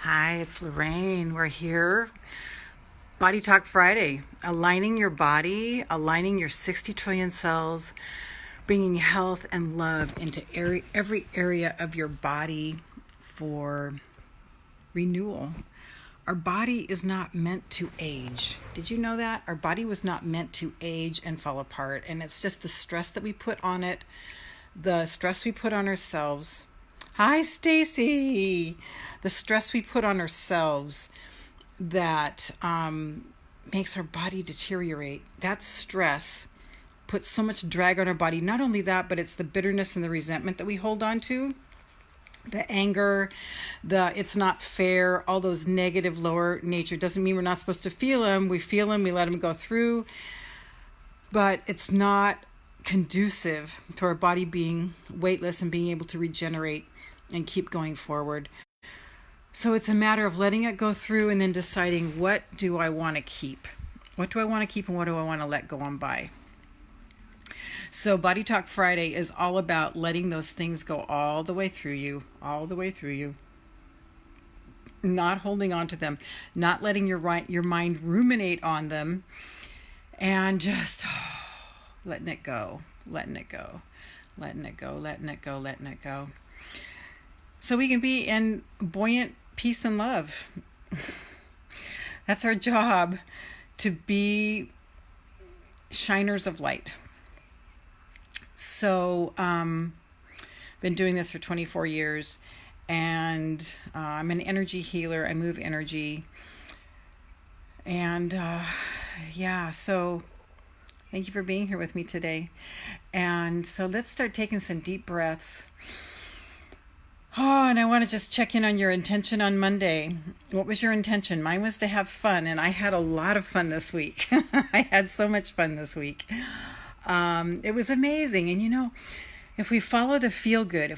Hi, it's Lorraine. We're here. Body Talk Friday. Aligning your body, aligning your 60 trillion cells, bringing health and love into every area of your body for renewal. Our body is not meant to age. Did you know that? Our body was not meant to age and fall apart. And it's just the stress that we put on it, the stress we put on ourselves. Hi, Stacy. The stress we put on ourselves that makes our body deteriorate. That stress puts so much drag on our body. Not only that, but it's the bitterness and the resentment that we hold on to. The anger, the it's not fair, all those negative lower nature. Doesn't mean we're not supposed to feel them. We feel them, we let them go through. But it's not conducive to our body being weightless and being able to regenerate and keep going forward. So it's a matter of letting it go through and then deciding, what do I want to keep? What do I want to keep and what do I want to let go on by? So Body Talk Friday is all about letting those things go all the way through you, not holding on to them, not letting your mind ruminate on them, and just letting it go. So we can be in buoyant peace and love. That's our job, to be shiners of light. So, been doing this for 24 years, and I'm an energy healer. I move energy. And so thank you for being here with me today. And so let's start taking some deep breaths. Oh, and I want to just check in on your intention on Monday. What was your intention? Mine was to have fun, and I had a lot of fun this week. I had so much fun this week. It was amazing. And if we follow the feel good,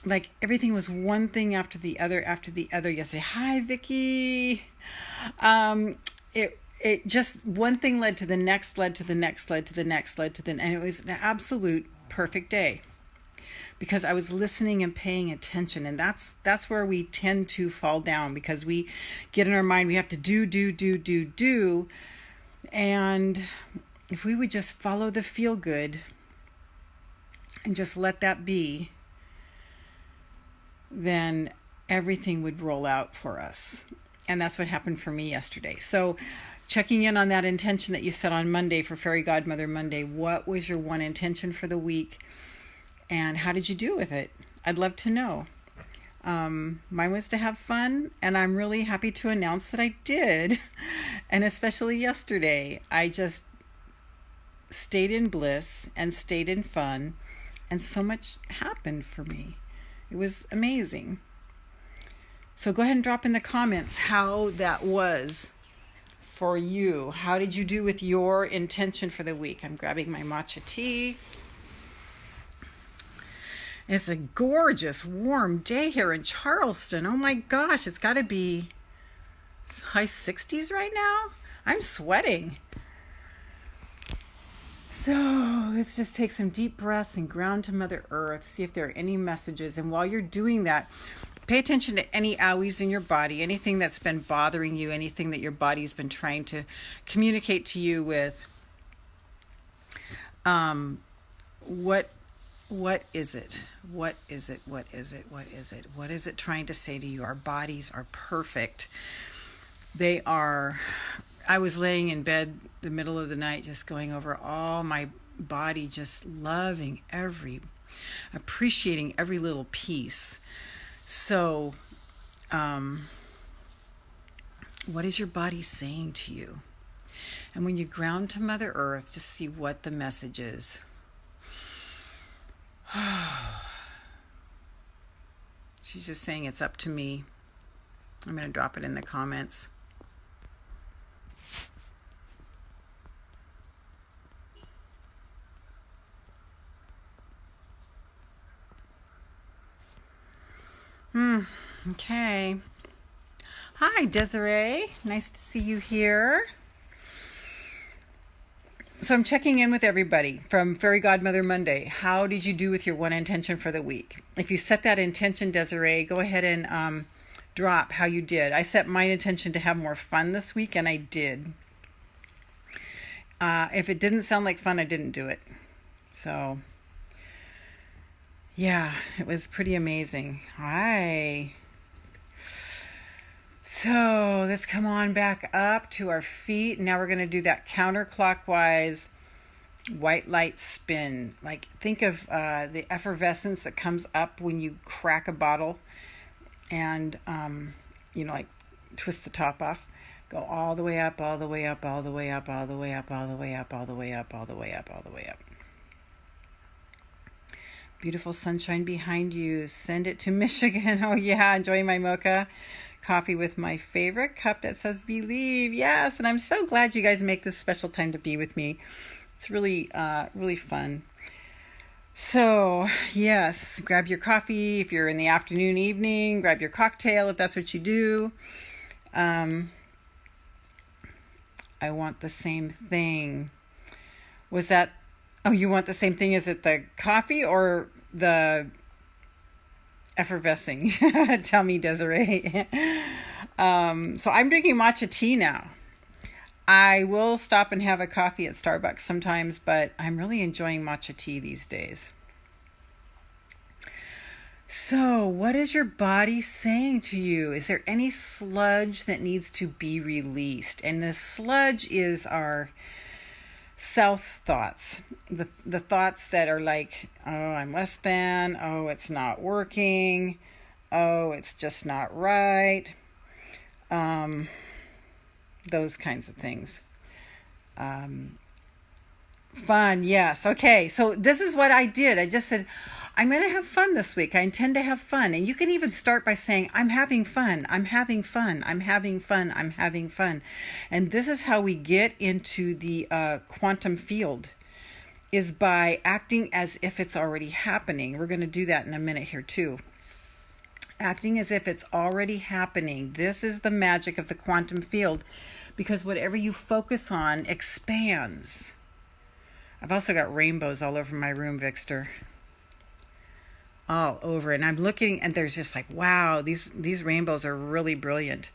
like everything was one thing after the other yesterday. Hi, Vicky. It just one thing led to the next, and it was an absolute perfect day because I was listening and paying attention. And that's where we tend to fall down, because we get in our mind, we have to do. And if we would just follow the feel good and just let that be, then everything would roll out for us. And that's what happened for me yesterday. So checking in on that intention that you set on Monday for Fairy Godmother Monday. What was your one intention for the week? And how did you do with it? I'd love to know. Mine was to have fun, and I'm really happy to announce that I did. And especially yesterday, I just stayed in bliss and stayed in fun, and so much happened for me. It was amazing. So go ahead and drop in the comments how that was for you. How did you do with your intention for the week? I'm grabbing my matcha tea. It's a gorgeous, warm day here in Charleston. Oh my gosh, it's got to be high 60s right now. I'm sweating. So let's just take some deep breaths and ground to Mother Earth. See if there are any messages. And while you're doing that, pay attention to any owies in your body, anything that's been bothering you, anything that your body's been trying to communicate to you with. What is it? What is it trying to say to you? Our bodies are perfect. They are. I was laying in bed the middle of the night, just going over all my body, just loving appreciating every little piece. So, what is your body saying to you? And when you ground to Mother Earth, just see what the message is. She's just saying it's up to me. I'm going to drop it in the comments. Okay. Hi, Desiree. Nice to see you here. So I'm checking in with everybody from Fairy Godmother Monday. How did you do with your one intention for the week? If you set that intention, Desiree, go ahead and drop how you did. I set my intention to have more fun this week, and I did. If it didn't sound like fun, I didn't do it. So, yeah, it was pretty amazing. Hi. So let's come on back up to our feet. Now we're going to do that counterclockwise white light spin. Like, think of the effervescence that comes up when you crack a bottle and, like twist the top off. Go all the way up, all the way up, all the way up, all the way up, all the way up, all the way up, all the way up, all the way up. Beautiful sunshine behind you. Send it to Michigan. Oh yeah, enjoying my mocha coffee with my favorite cup that says believe. Yes, and I'm so glad you guys make this special time to be with me. It's really really fun. So yes, grab your coffee if you're in the afternoon, evening. Grab your cocktail if that's what you do. I want the same thing. Was that, oh, you want the same thing? Is it the coffee or the effervescing? Tell me, Desiree. So I'm drinking matcha tea now. I will stop and have a coffee at Starbucks sometimes, but I'm really enjoying matcha tea these days. So, what is your body saying to you? Is there any sludge that needs to be released? And the sludge is our self thoughts, the thoughts that are like, oh, I'm less than, oh, it's not working, oh, it's just not right, those kinds of things. Fun, yes. Okay, so this is what I did. I just said, I'm going to have fun this week. I intend to have fun. And you can even start by saying, I'm having fun. I'm having fun. I'm having fun. I'm having fun. And this is how we get into the quantum field, is by acting as if it's already happening. We're going to do that in a minute here too. Acting as if it's already happening. This is the magic of the quantum field, because whatever you focus on expands. I've also got rainbows all over my room, Vixter. All over, and I'm looking, and there's just like, wow, these rainbows are really brilliant.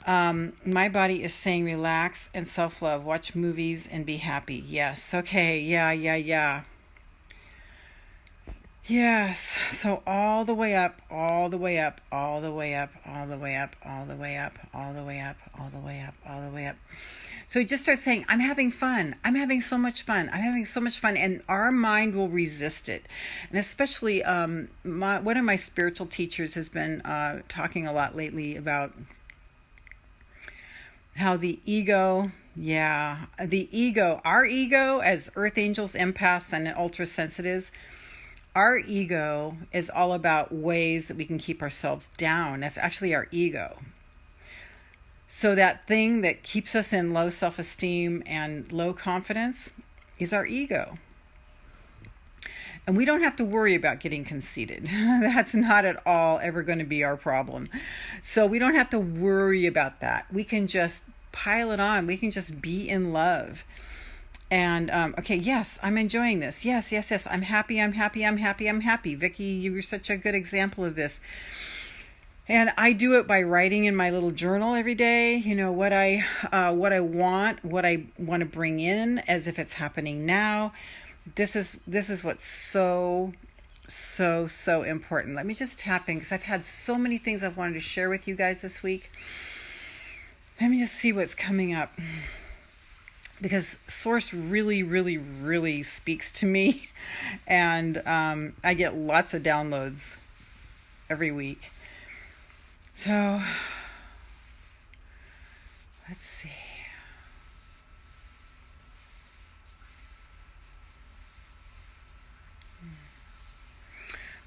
My body is saying relax and self-love, watch movies and be happy. Yes, okay, yeah. Yes, so all the way up, all the way up, all the way up, all the way up, all the way up, all the way up, all the way up, all the way up. So you just start saying, I'm having fun. I'm having so much fun. I'm having so much fun. And our mind will resist it. And especially one of my spiritual teachers has been talking a lot lately about how the ego, our ego as earth angels, empaths, and ultra sensitives, our ego is all about ways that we can keep ourselves down. That's actually our ego. So that thing that keeps us in low self-esteem and low confidence is our ego. And we don't have to worry about getting conceited. That's not at all ever going to be our problem. So we don't have to worry about that. We can just pile it on. We can just be in love. And, okay, yes, I'm enjoying this. Yes. I'm happy. Vicki, you were such a good example of this. And I do it by writing in my little journal every day, what I want to bring in as if it's happening now. This is what's so important. Let me just tap in, because I've had so many things I've wanted to share with you guys this week. Let me just see what's coming up, because Source really speaks to me, and I get lots of downloads every week. So, let's see.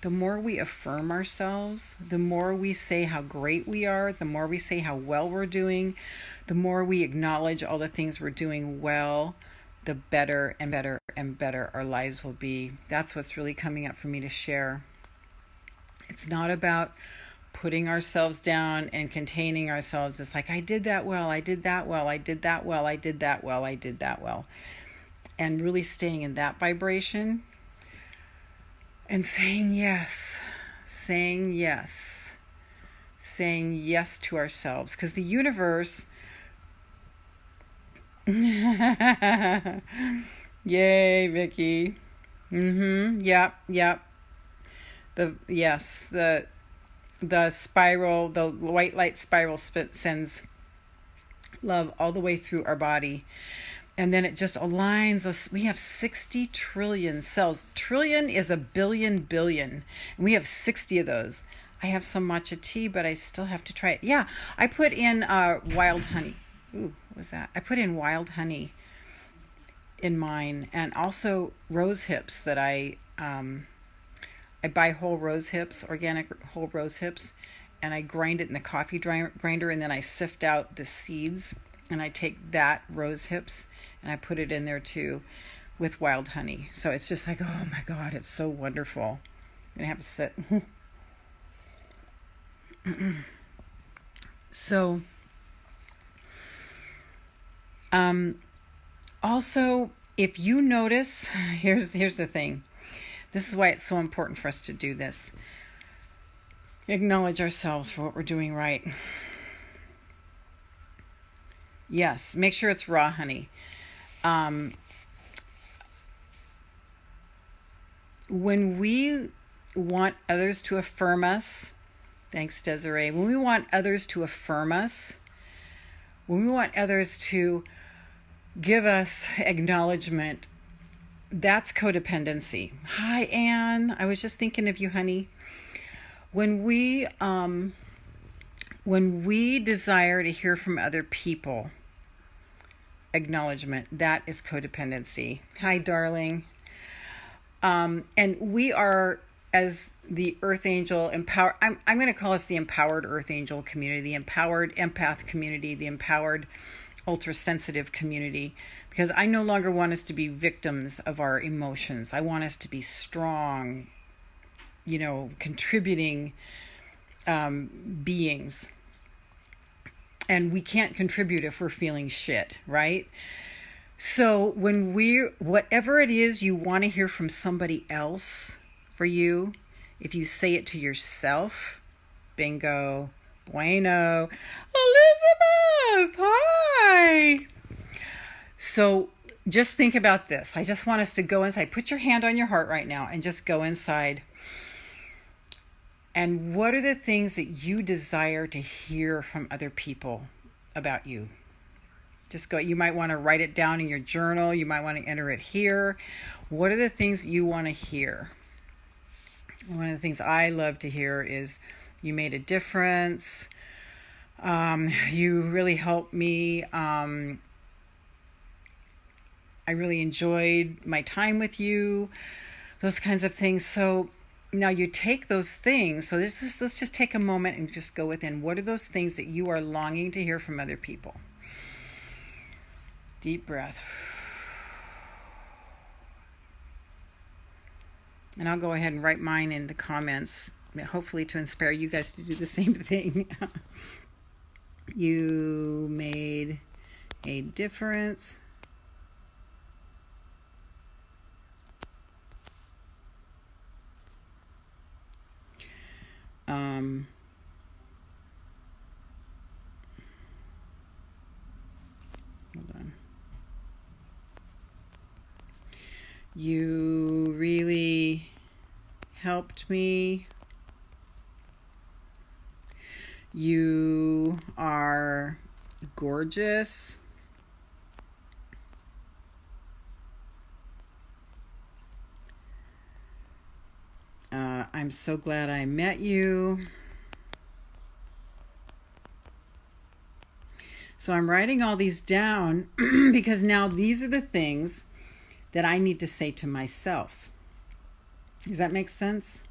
The more we affirm ourselves, the more we say how great we are, the more we say how well we're doing, the more we acknowledge all the things we're doing well, the better and better and better our lives will be. That's what's really coming up for me to share. It's not about putting ourselves down and containing ourselves. It's like, I did that well, I did that well, I did that well, I did that well, I did that well. And really staying in that vibration and saying yes, saying yes, saying yes to ourselves. Because the universe, yay, Vicky. Yep. The spiral, the white light spiral sends love all the way through our body. And then it just aligns us. We have 60 trillion cells. Trillion is a billion. And we have 60 of those. I have some matcha tea, but I still have to try it. Yeah, I put in wild honey. Ooh, what was that? I put in wild honey in mine. And also rose hips that I buy whole rose hips, organic whole rose hips, and I grind it in the coffee grinder, and then I sift out the seeds, and I take that rose hips and I put it in there too with wild honey. So it's just like, oh my God, it's so wonderful. I'm gonna have to sit. So also, if you notice, here's the thing. This is why it's so important for us to do this. Acknowledge ourselves for what we're doing right. Yes, make sure it's raw honey. When we want others to affirm us, thanks, Desiree. When we want others to affirm us, when we want others to give us acknowledgement, that's codependency. Hi, Anne. I was just thinking of you, honey. When we desire to hear from other people acknowledgement, that is codependency. Hi, darling. And we are, as the Earth Angel empower, I'm going to call us the empowered Earth Angel community, the empowered empath community, the empowered ultra sensitive community. Because I no longer want us to be victims of our emotions. I want us to be strong, contributing beings. And we can't contribute if we're feeling shit, right? So whatever it is you want to hear from somebody else for you, if you say it to yourself, bingo, bueno, Elizabeth, hi. So just think about this. I just want us to go inside. Put your hand on your heart right now and just go inside. And what are the things that you desire to hear from other people about you? Just go. You might want to write it down in your journal. You might want to enter it here. What are the things you want to hear? One of the things I love to hear is, you made a difference. You really helped me. I really enjoyed my time with you, those kinds of things. So now you take those things. So let's just take a moment and just go within. What are those things that you are longing to hear from other people? Deep breath. And I'll go ahead and write mine in the comments, hopefully to inspire you guys to do the same thing. You made a difference. Hold on. You really helped me. You are gorgeous. I'm so glad I met you. So I'm writing all these down because now these are the things that I need to say to myself. Does that make sense?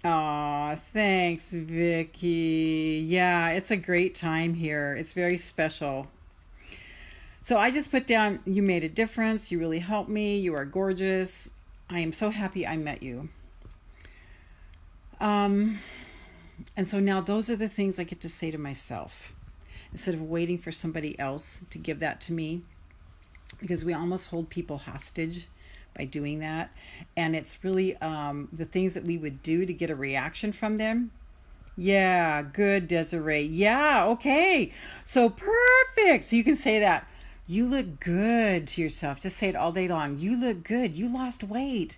Aw, thanks, Vicky. Yeah, it's a great time here. It's very special. So I just put down, you made a difference. You really helped me. You are gorgeous. I am so happy I met you. And so now those are the things I get to say to myself instead of waiting for somebody else to give that to me, because we almost hold people hostage by doing that. And it's really the things that we would do to get a reaction from them. Yeah, good, Desiree. Yeah, okay. So perfect. So you can say that. You look good to yourself. Just say it all day long. You look good. You lost weight.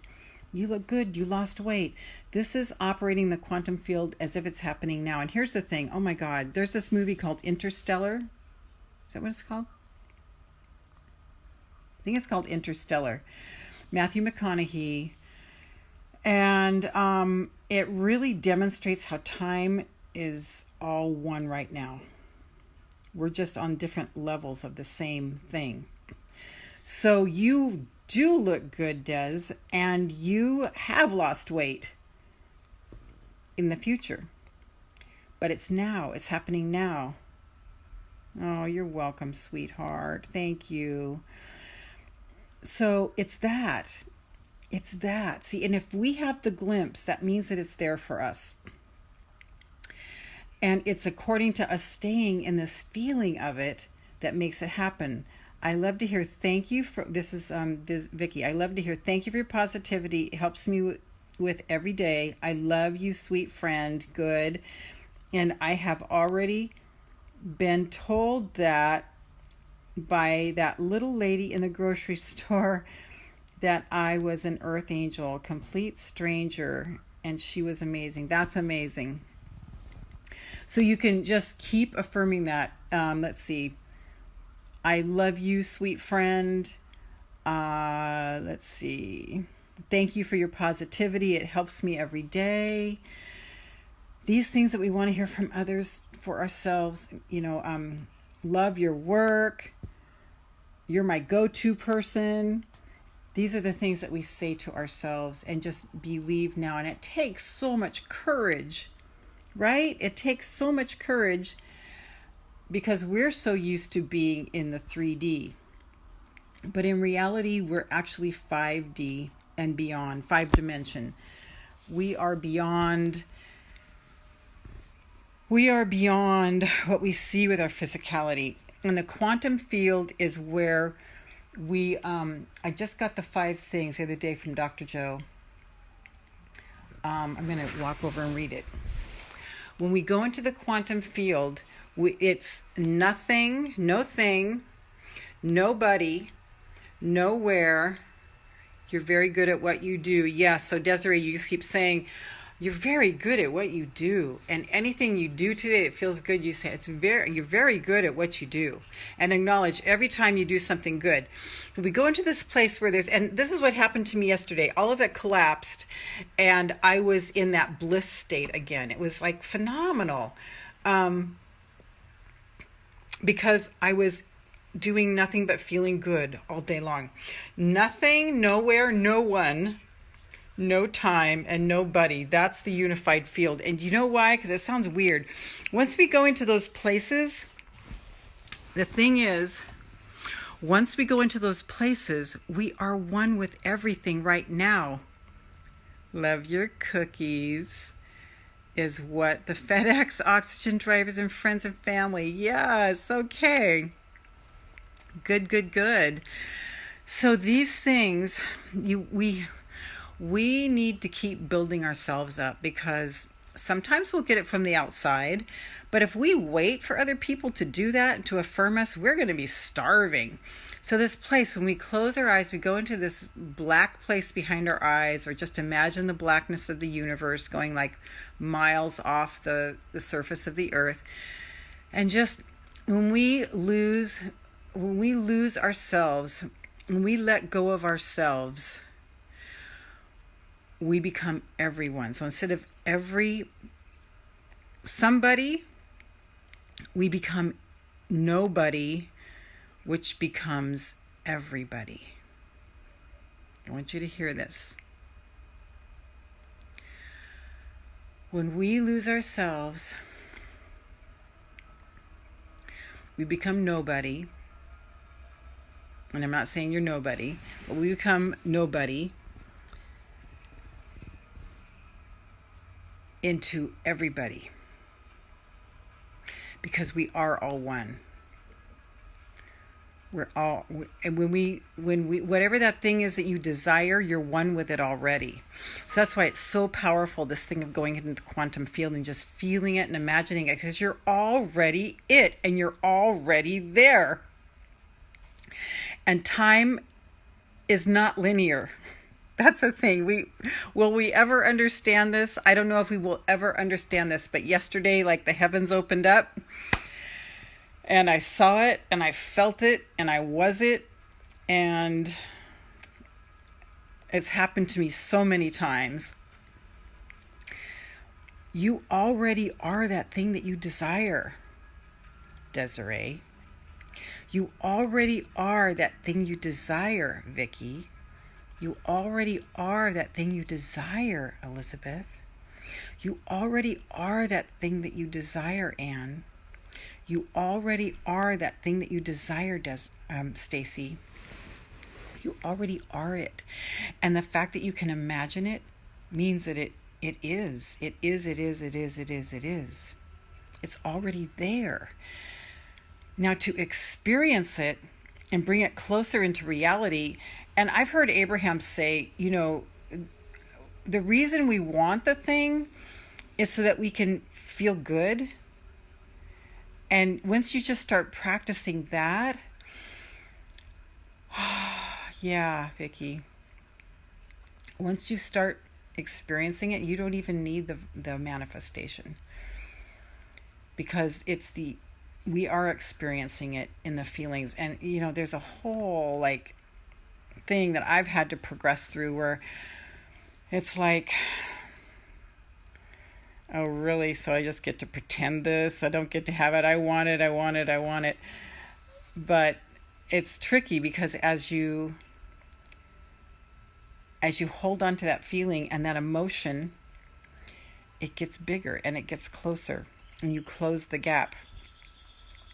You look good. You lost weight. This is operating the quantum field as if it's happening now. And here's the thing. Oh my God. There's this movie called Interstellar. Is that what it's called? I think it's called Interstellar. Matthew McConaughey. And it really demonstrates how time is all one right now. We're just on different levels of the same thing. So you do look good, Des, and you have lost weight in the future. But it's now. It's happening now. Oh, you're welcome, sweetheart. Thank you. So it's that. It's that. See, and if we have the glimpse, that means that it's there for us. And it's according to us staying in this feeling of it that makes it happen. I love to hear thank you for, this is Vicky. I love to hear thank you for your positivity. It helps me with every day. I love you, sweet friend. Good. And I have already been told that by that little lady in the grocery store that I was an earth angel, complete stranger, and she was amazing. That's amazing. So you can just keep affirming that. Let's see. I love you, sweet friend. Let's see. Thank you for your positivity. It helps me every day. These things that we want to hear from others for ourselves, love your work. You're my go-to person. These are the things that we say to ourselves and just believe now. And it takes so much courage, right? It takes so much courage because we're so used to being in the 3D. But in reality, we're actually 5D and beyond, 5 dimension. We are beyond what we see with our physicality. And the quantum field is where I just got the 5 things the other day from Dr. Joe. I'm going to walk over and read it. When we go into the quantum field, it's nothing, no thing, nobody, nowhere. You're very good at what you do. Yes, so Desiree, you just keep saying, you're very good at what you do. And anything you do today, it feels good. You say, you're very good at what you do. And acknowledge every time you do something good. We go into this place where and this is what happened to me yesterday. All of it collapsed. And I was in that bliss state again. It was like phenomenal. Because I was doing nothing but feeling good all day long. Nothing, nowhere, no one, no time, and nobody. That's the unified field. And you know why? Because it sounds weird. Once we go into those places, the thing is, once we go into those places, we are one with everything right now. Love your cookies is what the FedEx oxygen drivers and friends and family. Yes, okay. Good, good, good. So these things, we need to keep building ourselves up, because sometimes we'll get it from the outside, but if we wait for other people to do that and to affirm us, we're going to be starving. So this place, when we close our eyes, we go into this black place behind our eyes, or just imagine the blackness of the universe going like miles off the surface of the earth. And just when we lose ourselves, when we let go of ourselves, we become everyone. So instead of somebody, we become nobody, which becomes everybody. I want you to hear this. When we lose ourselves, we become nobody. And I'm not saying you're nobody, but we become nobody. into everybody, because we are all one. We're all, and when we, whatever that thing is that you desire, you're one with it already. So that's why it's so powerful, this thing of going into the quantum field and just feeling it and imagining it, because you're already it and you're already there. And time is not linear. That's the thing. Will we ever understand this? I don't know if we will ever understand this, but yesterday, like, the heavens opened up and I saw it and I felt it and I was it, and it's happened to me so many times. You already are that thing that you desire, Desiree. You already are that thing you desire, Vicky. You already are that thing you desire, Elizabeth. You already are that thing that you desire, Anne. You already are that thing that you desire, Stacy. You already are it. And the fact that you can imagine it means that it is. It is, it is, it is, it is, it is. It's already there. Now, to experience it and bring it closer into reality, and I've heard Abraham say, you know, the reason we want the thing is so that we can feel good. And once you just start practicing that, yeah, Vicky, once you start experiencing it, you don't even need the manifestation, because we are experiencing it in the feelings. And, you know, there's a whole, like, thing that I've had to progress through where it's like, oh, really? So I just get to pretend this? I don't get to have it. I want it. I want it. I want it. But it's tricky, because as you hold on to that feeling and that emotion, it gets bigger and it gets closer, and you close the gap,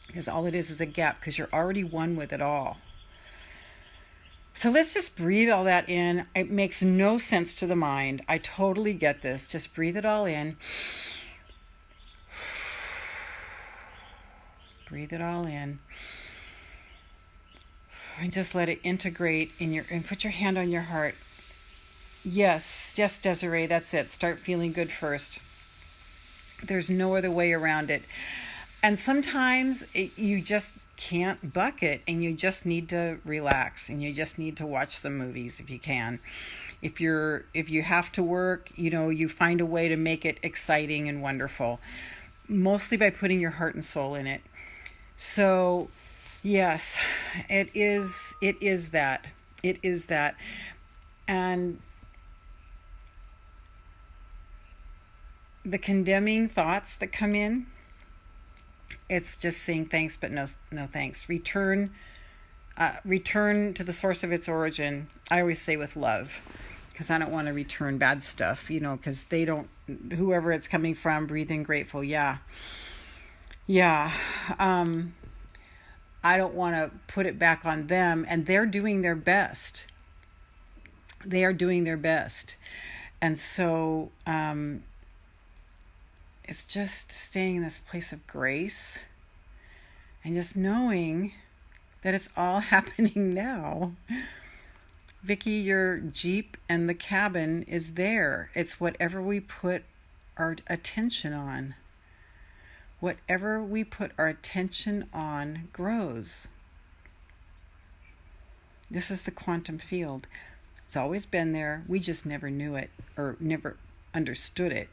because all it is a gap, because you're already one with it all. So let's just breathe all that in. It makes no sense to the mind. I totally get this. Just breathe it all in. Breathe it all in. And just let it integrate and put your hand on your heart. Yes, Desiree, that's it. Start feeling good first. There's no other way around it. And sometimes you just can't buck it, and you just need to relax, and you just need to watch some movies if you can. If you have to work, you know, you find a way to make it exciting and wonderful, mostly by putting your heart and soul in it. So, yes, it is that. It is that. And the condemning thoughts that come in, it's just saying thanks, but no thanks. Return to the source of its origin. I always say with love, because I don't want to return bad stuff, you know, because they don't, whoever it's coming from, breathe in grateful. Yeah. I don't want to put it back on them, and they're doing their best. They are doing their best. And so, it's just staying in this place of grace and just knowing that it's all happening now. Vicky, your Jeep and the cabin is there. It's whatever we put our attention on. Whatever we put our attention on grows. This is the quantum field. It's always been there. We just never knew it or never understood it.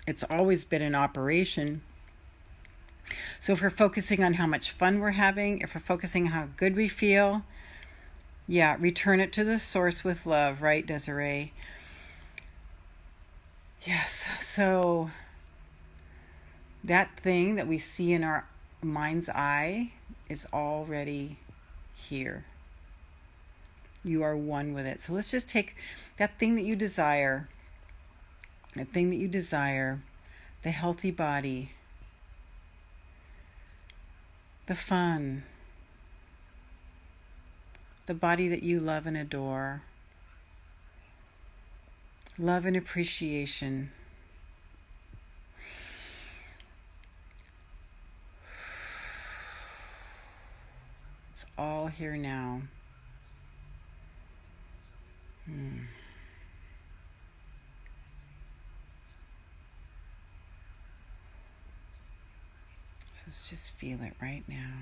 It's always been in operation. So if we're focusing on how much fun we're having, if we're focusing on how good we feel, yeah, return it to the source with love, right, Desiree? Yes, so that thing that we see in our mind's eye is already here. You are one with it. So let's just take that thing that you desire, the healthy body, the fun, the body that you love and adore, love and appreciation, all here now. So let's just feel it right now.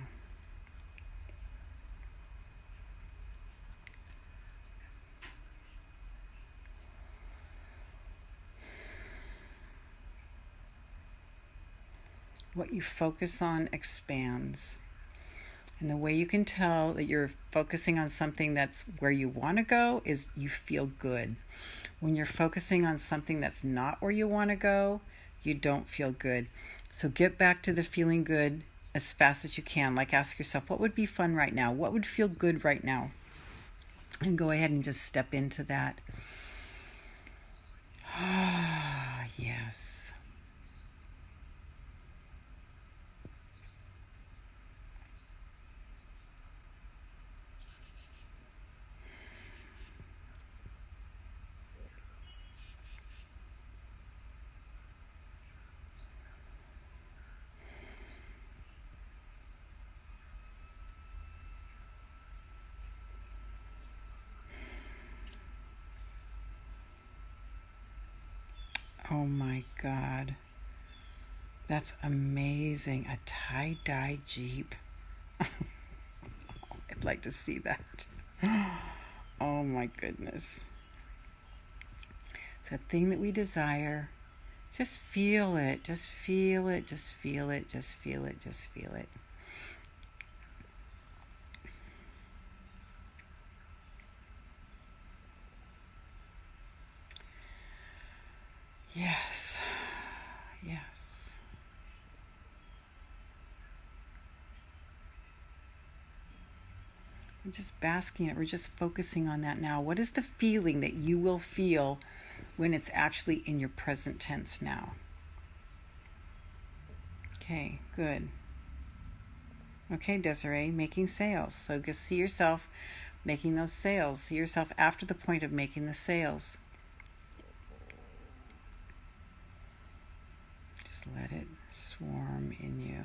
What you focus on expands. And the way you can tell that you're focusing on something that's where you want to go is you feel good. When you're focusing on something that's not where you want to go, you don't feel good. So get back to the feeling good as fast as you can. Like, ask yourself, what would be fun right now? What would feel good right now? And go ahead and just step into that. Ah, yes. Oh my God. That's amazing. A tie-dye Jeep. I'd like to see that. Oh my goodness. It's a thing that we desire. Just feel it. Just feel it. Just feel it. Just feel it. Just feel it. Yes. Yes. We're just basking it. We're just focusing on that now. What is the feeling that you will feel when it's actually in your present tense now? Okay, good. Okay, Desiree, making sales. So just see yourself making those sales. See yourself after the point of making the sales. Just let it swarm in you.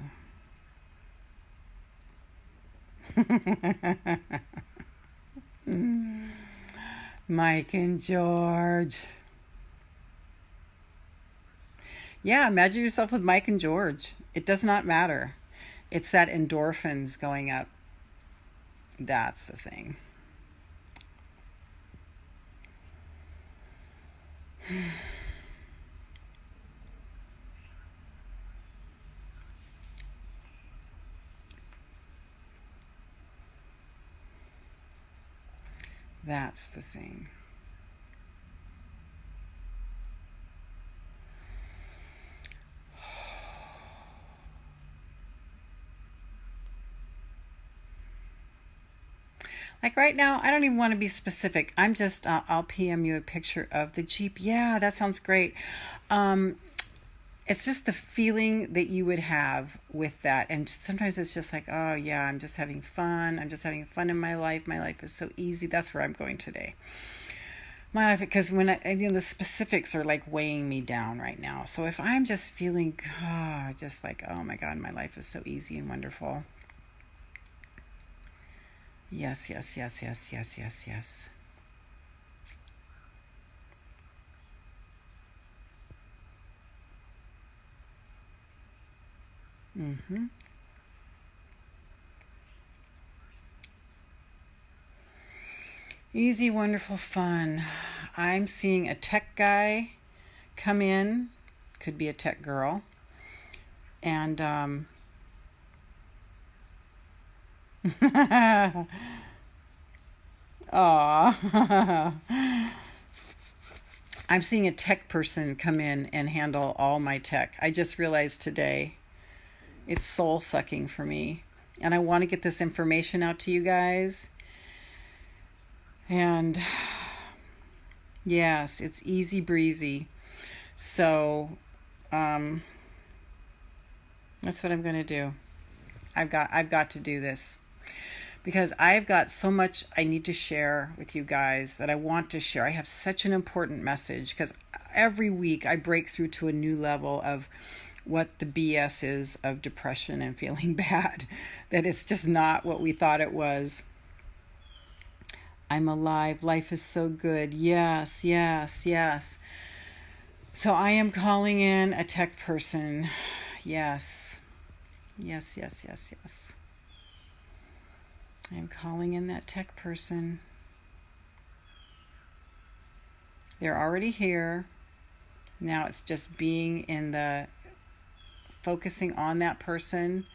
Mike and George. Yeah, imagine yourself with Mike and George. It does not matter. It's that endorphins going up. That's the thing. That's the thing. Like right now, I don't even want to be specific. I'm just, I'll PM you a picture of the Jeep. Yeah, that sounds great. It's just the feeling that you would have with that. And sometimes it's just like, oh yeah, I'm just having fun. I'm just having fun in my life. My life is so easy. That's where I'm going today. My life, because when the specifics are like weighing me down right now. So if I'm just feeling, just like, oh my God, my life is so easy and wonderful. Yes, yes, yes, yes, yes, yes, yes. Easy, wonderful, fun. I'm seeing a tech guy come in. Could be a tech girl. And aw. I'm seeing a tech person come in and handle all my tech. I just realized today it's soul sucking for me. And I want to get this information out to you guys. And yes, it's easy breezy. So that's what I'm going to do. I've got to do this. Because I've got so much I need to share with you guys that I want to share. I have such an important message because every week I break through to a new level of what the BS is of depression and feeling bad, that it's just not what we thought it was. I'm alive. Life is so good. Yes, yes, yes. So I am calling in a tech person. Yes. Yes, yes, yes, yes. I'm calling in that tech person. They're already here. Now it's just being in the focusing on that person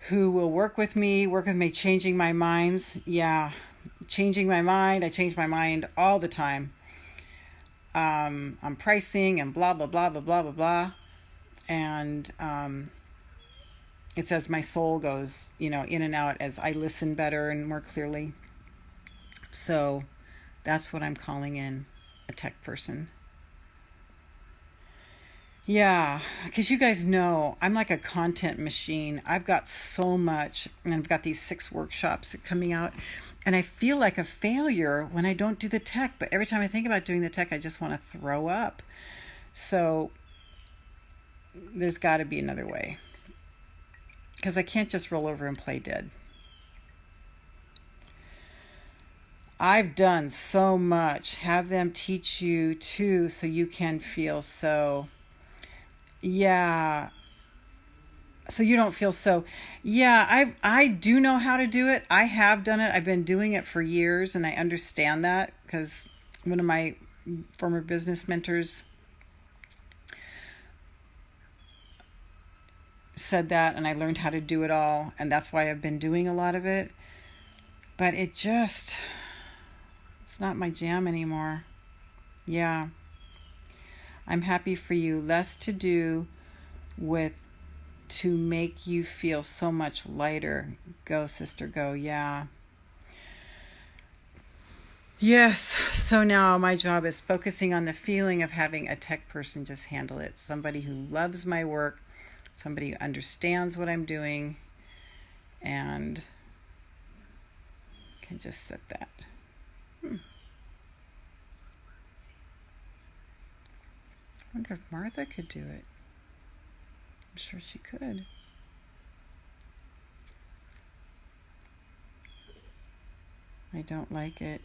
who will work with me, changing my minds. Yeah, changing my mind. I change my mind all the time. On pricing and blah, blah, blah, blah, blah, blah, blah. And it's as my soul goes, in and out as I listen better and more clearly. So that's what I'm calling in, a tech person. Yeah, because you guys know I'm like a content machine. I've got so much, and I've got these 6 workshops coming out, and I feel like a failure when I don't do the tech. But every time I think about doing the tech, I just want to throw up. So there's got to be another way, because I can't just roll over and play dead. I've done so much. Have them teach you too, so you can feel so. Yeah. So you don't feel so. Yeah, I do know how to do it. I have done it. I've been doing it for years, and I understand that because one of my former business mentors said that, and I learned how to do it all, and that's why I've been doing a lot of it. But it's not my jam anymore. Yeah. I'm happy for you. Less to do with to make you feel so much lighter. Go, sister, go. Yeah. Yes. So now my job is focusing on the feeling of having a tech person just handle it. Somebody who loves my work, somebody who understands what I'm doing, and can just set that. I wonder if Martha could do it. I'm sure she could. I don't like it.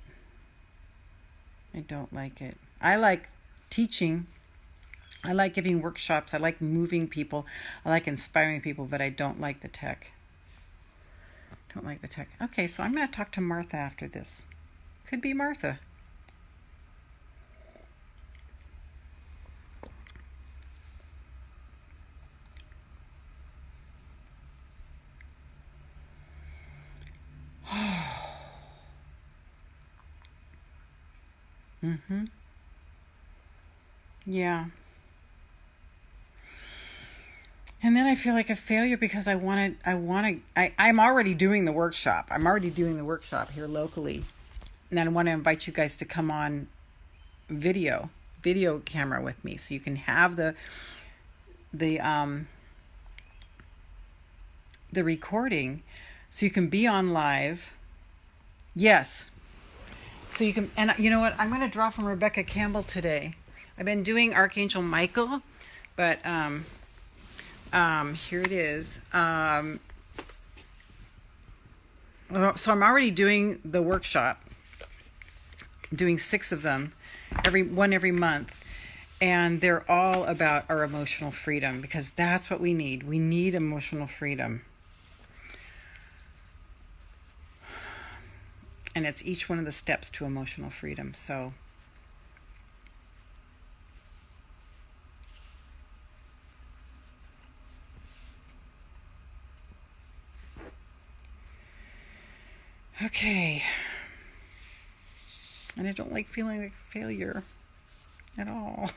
I don't like it. I like teaching. I like giving workshops. I like moving people. I like inspiring people, but I don't like the tech. Don't like the tech. Okay, so I'm going to talk to Martha after this. Could be Martha. Yeah. And then I feel like a failure because I'm already doing the workshop. I'm already doing the workshop here locally. And then I want to invite you guys to come on video camera with me, so you can have the recording, so you can be on live. Yes. So you can, and you know what? I'm going to draw from Rebecca Campbell today. I've been doing Archangel Michael, but here it is. So I'm already doing the workshop. I'm doing 6 of them, every month, and they're all about our emotional freedom, because that's what we need. We need emotional freedom. And it's each one of the steps to emotional freedom. So okay. And I don't like feeling like a failure at all.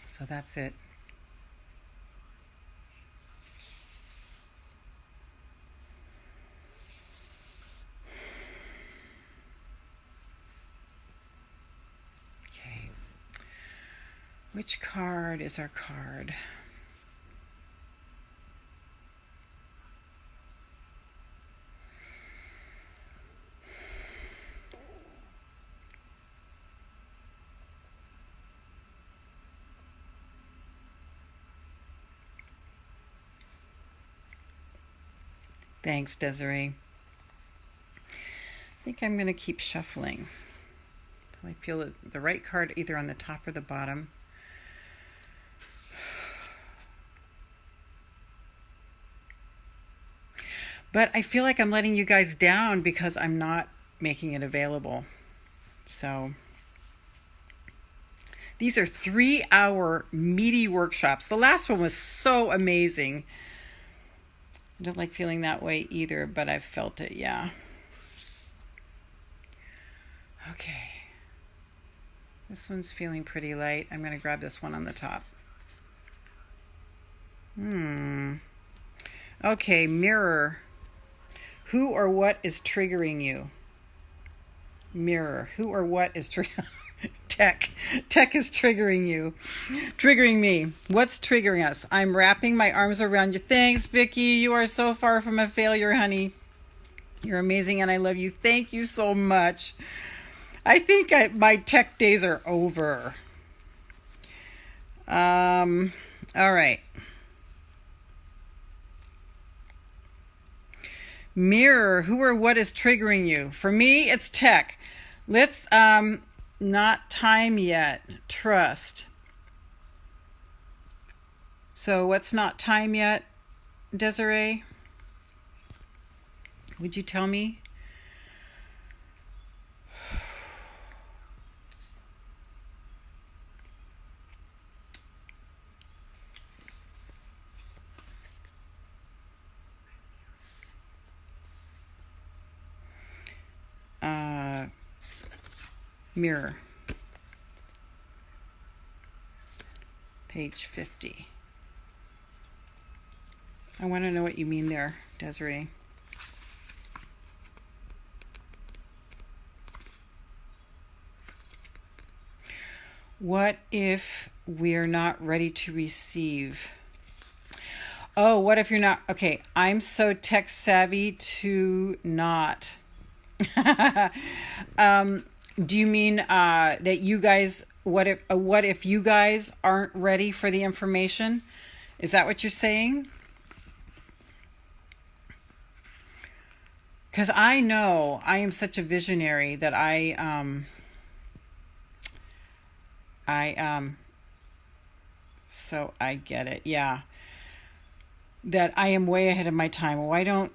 So that's it. Okay. Which card is our card? Thanks, Desiree. I think I'm going to keep shuffling until I feel the right card either on the top or the bottom. But I feel like I'm letting you guys down because I'm not making it available. So these are 3-hour meaty workshops. The last one was so amazing. I don't like feeling that way either, but I've felt it, yeah. Okay. This one's feeling pretty light. I'm going to grab this one on the top. Okay, mirror. Who or what is triggering you? Mirror. Who or what is triggering Tech. Tech is triggering you. Triggering me. What's triggering us? I'm wrapping my arms around you. Thanks, Vicky. You are so far from a failure, honey. You're amazing and I love you. Thank you so much. I think my tech days are over. All right. Mirror, who or what is triggering you? For me, it's tech. Let's not time yet. Trust. So what's not time yet, Desiree? Would you tell me? Mirror. Page 50. I want to know what you mean there, Desiree. What if we're not ready to receive? Oh, what if you're not? Okay, I'm so tech savvy to not. Do you mean that you guys, what if you guys aren't ready for the information? Is that what you're saying? Because I know I am such a visionary that so I get it. Yeah. That I am way ahead of my time. Why don't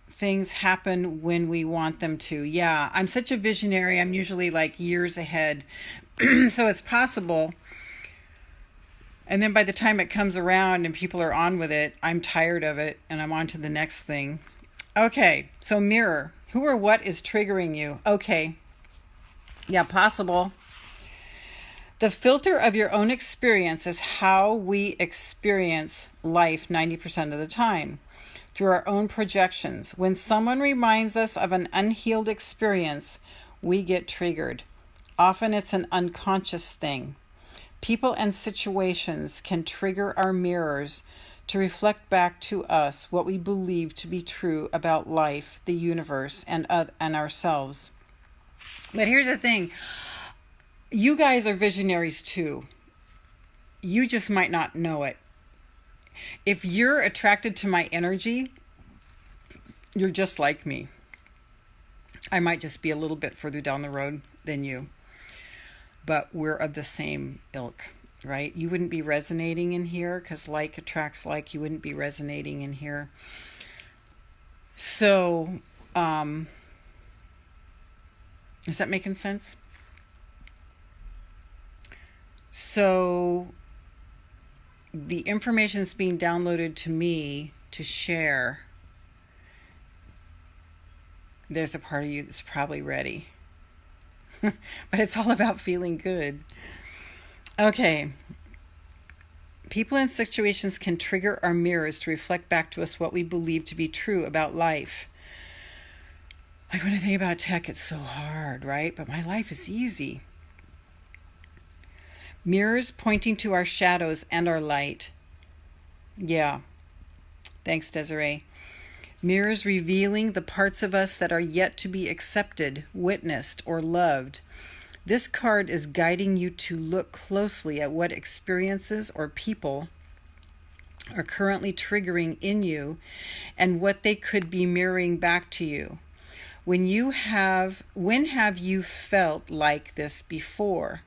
things happen when we want them to? Yeah, I'm such a visionary. I'm usually like years ahead. So it's possible. And then by the time it comes around and people are on with it, I'm tired of it and I'm on to the next thing. Okay, so mirror. Who or what is triggering you? Okay. Yeah, possible. The filter of your own experience is how we experience life 90% of the time, through our own projections. When someone reminds us of an unhealed experience, we get triggered. Often it's an unconscious thing. People and situations can trigger our mirrors to reflect back to us what we believe to be true about life, the universe, and ourselves. But here's the thing. You guys are visionaries too. You just might not know it. If you're attracted to my energy, you're just like me. I might just be a little bit further down the road than you. But we're of the same ilk, right? You wouldn't be resonating in here because like attracts like. You wouldn't be resonating in here. So, is that making sense? So the information is being downloaded to me to share. There's a part of you that's probably ready. But it's all about feeling good. Okay. People and situations can trigger our mirrors to reflect back to us what we believe to be true about life. Like when I think about tech, it's so hard, right? But my life is easy. Mirrors pointing to our shadows and our light. Yeah. Thanks, Desiree. Mirrors revealing the parts of us that are yet to be accepted, witnessed, or loved. This card is guiding you to look closely at what experiences or people are currently triggering in you and what they could be mirroring back to you. When have you felt like this before?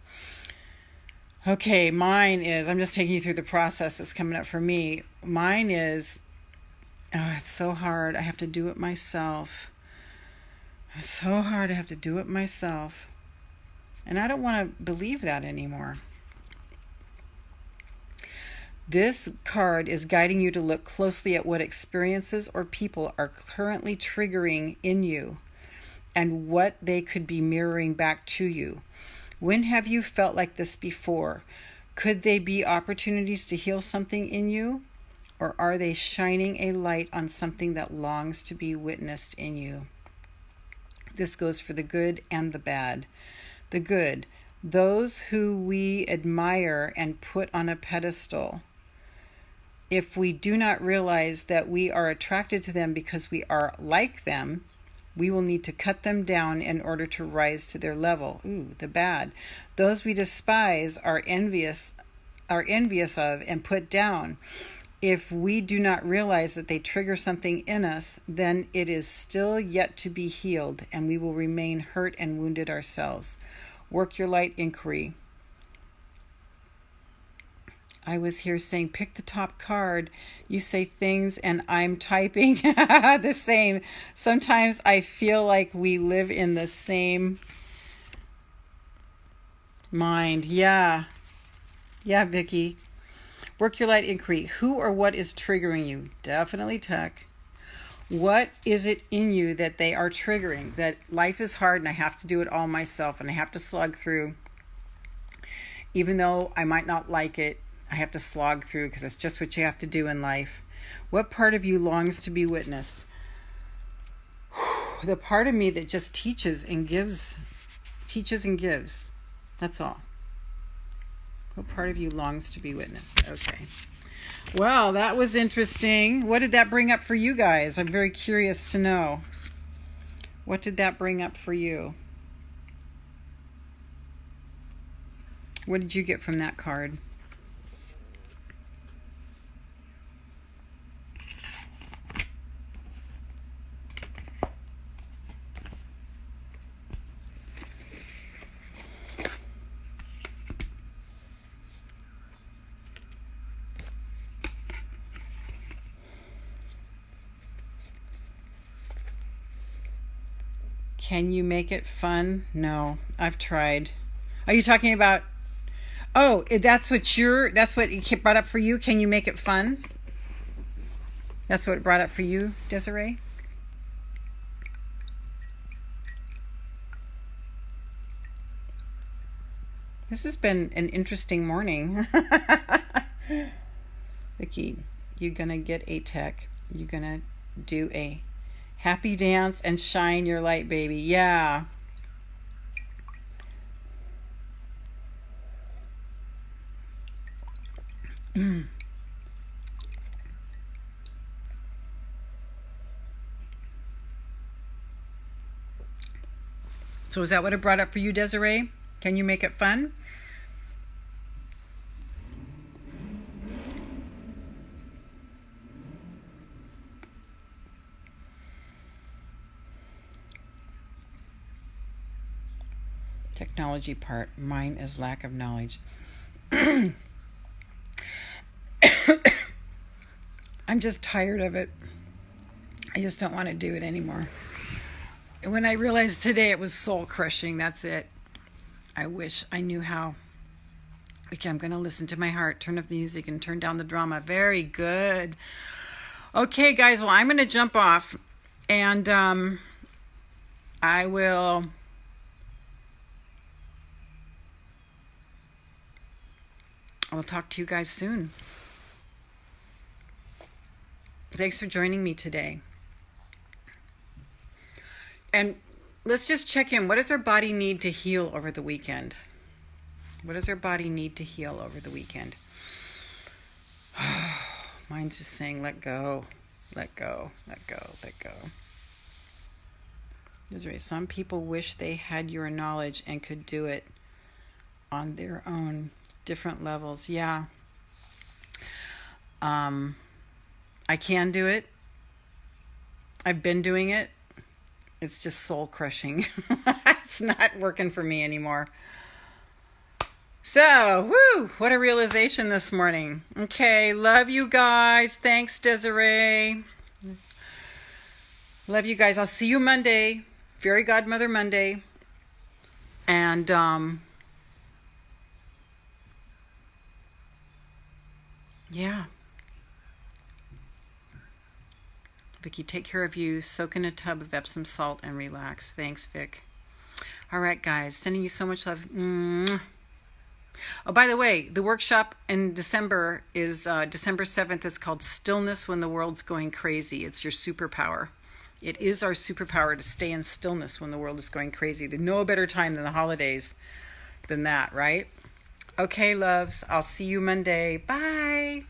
Okay, mine is, I'm just taking you through the process that's coming up for me. Mine is, it's so hard. I have to do it myself. It's so hard. I have to do it myself. And I don't want to believe that anymore. This card is guiding you to look closely at what experiences or people are currently triggering in you and what they could be mirroring back to you. When have you felt like this before? Could they be opportunities to heal something in you? Or are they shining a light on something that longs to be witnessed in you? This goes for the good and the bad. The good, those who we admire and put on a pedestal. If we do not realize that we are attracted to them because we are like them, we will need to cut them down in order to rise to their level. Ooh, the bad. Those we despise are envious of and put down. If we do not realize that they trigger something in us, then it is still yet to be healed, and we will remain hurt and wounded ourselves. Work your light inquiry. I was here saying, pick the top card. You say things and I'm typing the same. Sometimes I feel like we live in the same mind. Yeah, Vicky. Work your light inquiry. Who or what is triggering you? Definitely tech. What is it in you that they are triggering? That life is hard and I have to do it all myself and I have to slog through. Even though I might not like it, I have to slog through because it's just what you have to do in life. What part of you longs to be witnessed? The part of me that just teaches and gives. That's all. What part of you longs to be witnessed? Okay. Well, that was interesting. What did that bring up for you guys? I'm very curious to know. What did that bring up for you? What did you get from that card? Can you make it fun? No, I've tried. Are you talking about, that's what it brought up for you? Can you make it fun? That's what it brought up for you, Desiree? This has been an interesting morning. Vicky, you're going to get a tech. You're going to do a happy dance and shine your light, baby. Yeah. So is that what it brought up for you, Desiree? Can you make it fun? Technology part. Mine is lack of knowledge. I'm just tired of it. I just don't want to do it anymore. When I realized today it was soul crushing, that's it. I wish I knew how. Okay, I'm going to listen to my heart, turn up the music, and turn down the drama. Very good. Okay, guys, well, I'm going to jump off, and I will talk to you guys soon. Thanks for joining me today. And let's just check in. What does our body need to heal over the weekend? What does our body need to heal over the weekend? Mine's just saying, let go, let go, let go, let go. Desiree, some people wish they had your knowledge and could do it on their own. Different levels. Yeah. I can do it. I've been doing it. It's just soul crushing. It's not working for me anymore. So, woo, what a realization this morning. Okay, love you guys. Thanks, Desiree. Love you guys. I'll see you Monday, Fairy Godmother Monday. And, yeah. Vicky, take care of you. Soak in a tub of Epsom salt and relax. Thanks, Vic. All right, guys. Sending you so much love. Mwah. Oh, by the way, the workshop in December is December 7th. It's called Stillness When the World's Going Crazy. It's your superpower. It is our superpower to stay in stillness when the world is going crazy. There's no better time than the holidays than that, right? Okay, loves. I'll see you Monday. Bye.